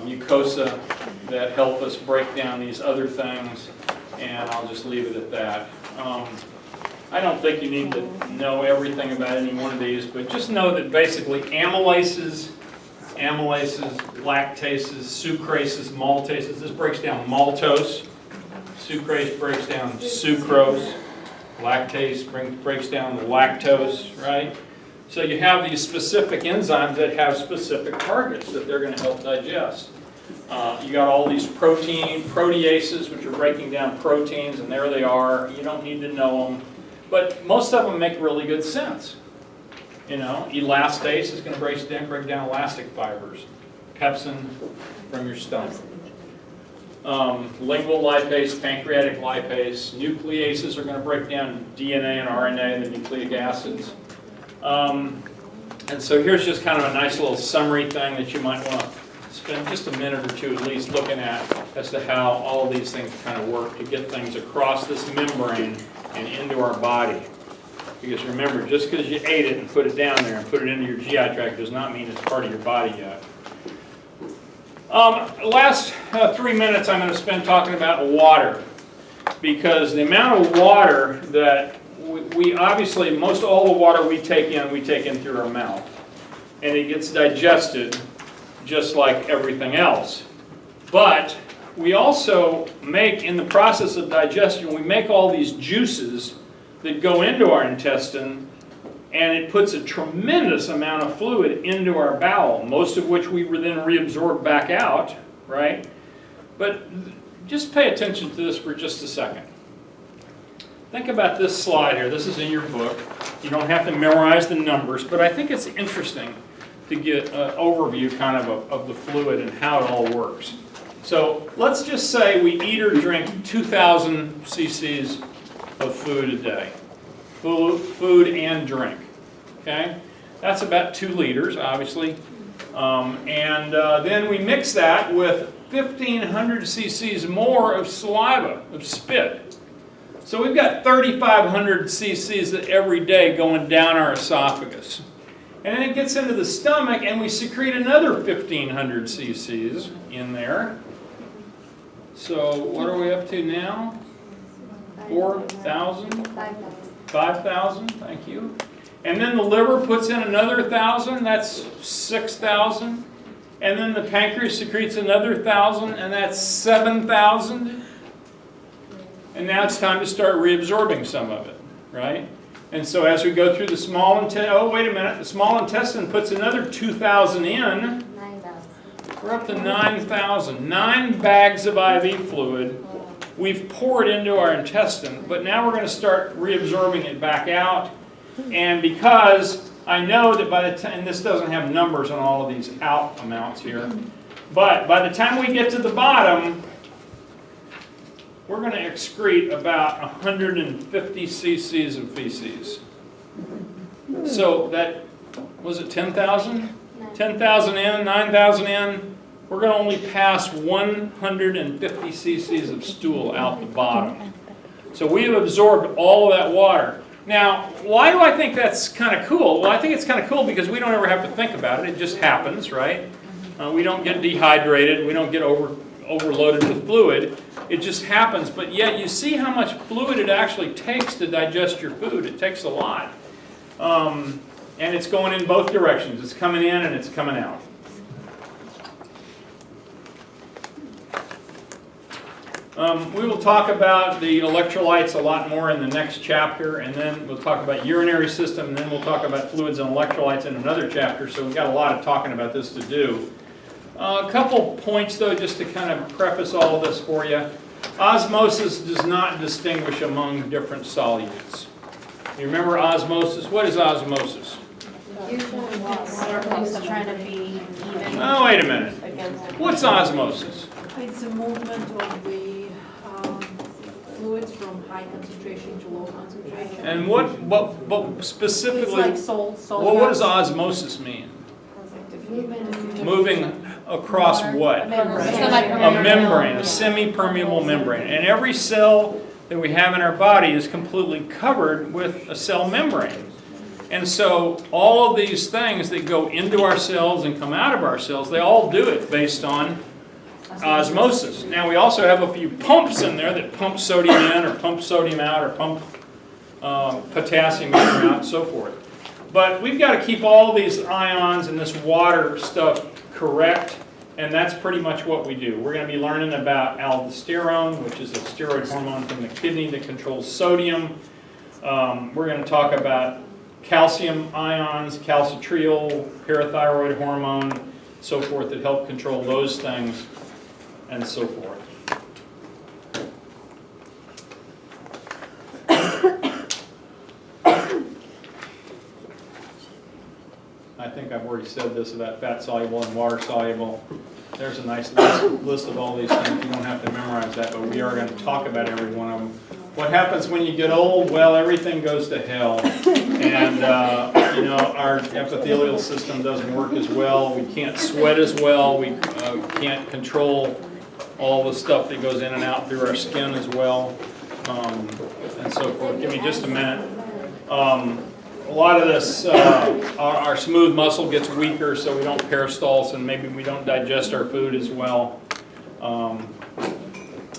mucosa that help us break down these other things, and I'll just leave it at that. I don't think you need to know everything about any one of these, but just know that basically amylases, lactases, sucrases, maltases, this breaks down maltose, sucrase breaks down sucrose, lactase breaks down the lactose, right? So you have these specific enzymes that have specific targets that they're going to help digest. You got all these proteases, which are breaking down proteins, and there they are. You don't need to know them, but most of them make really good sense. You know, elastase is going to break down elastic fibers. Pepsin from your stomach. Lingual lipase, pancreatic lipase. Nucleases are going to break down DNA and RNA, the nucleic acids. And so here's just kind of a nice little summary thing that you might want to spend just a minute or two at least looking at as to how all of these things kind of work to get things across this membrane and into our body. Because remember, just because you ate it and put it down there and put it into your GI tract does not mean it's part of your body yet. Last 3 minutes I'm going to spend talking about water. Because the amount of water that we obviously, most all the water we take in through our mouth. And it gets digested just like everything else. But we also make, in the process of digestion, we make all these juices that go into our intestine, and it puts a tremendous amount of fluid into our bowel, most of which we then reabsorb back out, right? But just pay attention to this for just a second. Think about this slide here. This is in your book. You don't have to memorize the numbers, but I think it's interesting to get an overview kind of the fluid and how it all works. So let's just say we eat or drink 2,000 cc's of food a day. Food and drink. Okay? That's about 2 liters, obviously. Then we mix that with 1,500 cc's more of saliva, of spit. So we've got 3,500 cc's every day going down our esophagus. And then it gets into the stomach and we secrete another 1,500 cc's in there. So what are we up to now? 4,000? 5,000, thank you. And then the liver puts in another 1,000, that's 6,000. And then the pancreas secretes another 1,000, and that's 7,000. And now it's time to start reabsorbing some of it, right? And so as we go through the small intestine, oh wait a minute, the small intestine puts another 2,000 in. 9,000. We're up to 9,000. 9 bags of IV fluid we've poured into our intestine, but now we're going to start reabsorbing it back out. And because I know that by the time, and this doesn't have numbers on all of these out amounts here, but by the time we get to the bottom, we're going to excrete about 150 cc's of feces. So that, was it 10,000? 10,000 in, 9,000 in. We're going to only pass 150 cc's of stool out the bottom. So we've absorbed all of that water. Now, why do I think that's kind of cool? Well, I think it's kind of cool because we don't ever have to think about it. It just happens, right? We don't get dehydrated. We don't get overloaded with fluid. It just happens, but yet you see how much fluid it actually takes to digest your food. It takes a lot. And it's going in both directions. It's coming in and it's coming out. We will talk about the electrolytes a lot more in the next chapter, and then we'll talk about urinary system, and then we'll talk about fluids and electrolytes in another chapter, so we've got a lot of talking about this to do. A couple points, though, just to kind of preface all of this for you. Osmosis does not distinguish among different solutes. You remember osmosis? What is osmosis? Water trying to be even. Oh, wait a minute. What's osmosis? It's a movement of the fluids from high concentration to low concentration. And what specifically, It's like what does osmosis mean? Moving across what? A membrane, a semi-permeable membrane. And every cell that we have in our body is completely covered with a cell membrane. And so all of these things that go into our cells and come out of our cells, they all do it based on osmosis. Now, we also have a few pumps in there that pump sodium in or pump sodium out or pump potassium in or out and so forth. But we've got to keep all these ions and this water stuff correct, and that's pretty much what we do. We're going to be learning about aldosterone, which is a steroid hormone from the kidney that controls sodium. We're going to talk about calcium ions, calcitriol, parathyroid hormone, so forth, that help control those things, and so forth. I think I've already said this about fat soluble and water soluble. There's a nice list of all these things. You don't have to memorize that, but we are going to talk about every one of them. What happens when you get old? Well, everything goes to hell. And, our epithelial system doesn't work as well. We can't sweat as well. We can't control all the stuff that goes in and out through our skin as well, and so forth. Give me just a minute. A lot of this, our smooth muscle gets weaker, so we don't peristalse, and maybe we don't digest our food as well.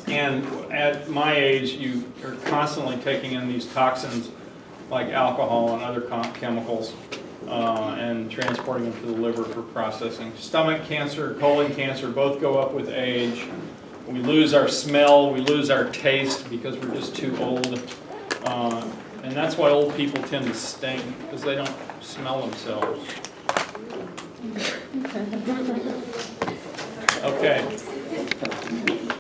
And at my age, you are constantly taking in these toxins like alcohol and other chemicals and transporting them to the liver for processing. Stomach cancer, colon cancer both go up with age. We lose our smell, we lose our taste because we're just too old. And that's why old people tend to stink, because they don't smell themselves. Okay.